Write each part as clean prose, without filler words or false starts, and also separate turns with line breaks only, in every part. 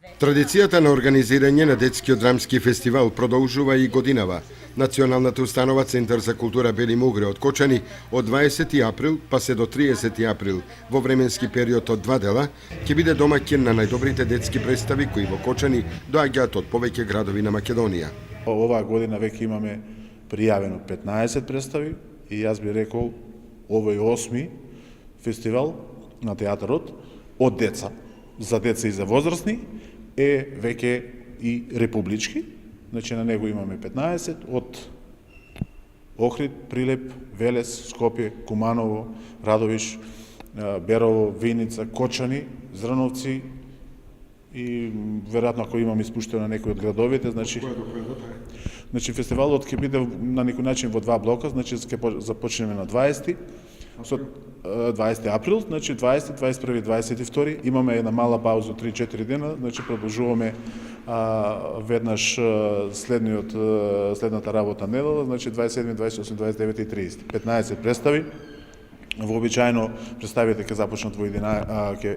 Традицијата на организирање на детскиот драмски фестивал продолжува и годинава. Националната установа Центар за култура Бели Мугре од Кочани од 20 април па се до 30 април во временски период од 2 дела ќе биде домаќин на најдобрите детски представи кои во Кочани доаѓаат од повеќе градови на Македонија.
Оваа година веќе имаме пријавено 15 представи и јас би рекол овој 8 фестивал на театарот од деца, за деца и за возрастни е веќе и републички. Значи на него имаме 15 од Охрид, Прилеп, Велес, Скопје, Куманово, Радовиш, Берово, Виница, Кочани, Зрновци и веројатно ако имам испуштено на некои од градовите, значи фестивалот ќе биде на некој начин во два блока, значи ќе започнеме на 20 април, значи 20, 21, 22, имаме една мала пауза 3-4 дена, значи продолжуваме веднаш следната работа недела, значи 27, 28, 29 и 30. 15 представи. Вообичаено представите ќе започнат ќе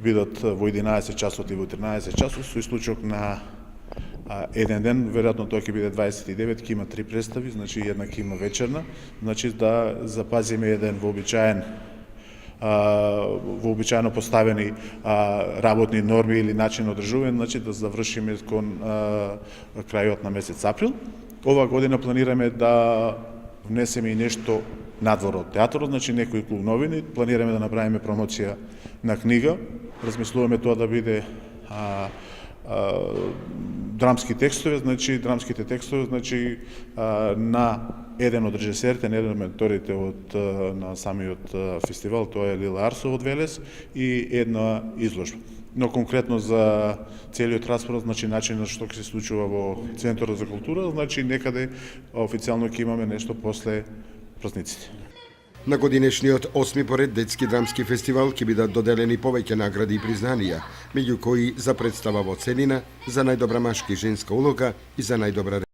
бидат во 11 часот и во 13 часот, со исклучок на еден ден, веројатно тоа ќе биде 29, ќе има 3 представи, значи една ќе има вечерна, значи да запазиме еден вообичаено поставени работни норми или начин одржување, значи да завршиме кон крајот на месец април. Оваа година планираме да внесеме и нешто надвор од театарот, значи некои клуб новини, планираме да направиме промоција на книга, размислуваме тоа да биде драмските текстови, значи на еден од режисерите, на еден од менторите на самиот фестивал, тоа е Лила Арсов од Велес и една изложба. Но конкретно за целиот распоред, значи начинот што ќе се случува во Центарот за култура, значи некаде официјално ќе имаме нешто после празниците.
На годинешниот 8 поред детски драмски фестивал ќе бидат доделени повеќе награди и признанија, меѓу кои за представа во целина, за најдобра машка и женска улога и за најдобра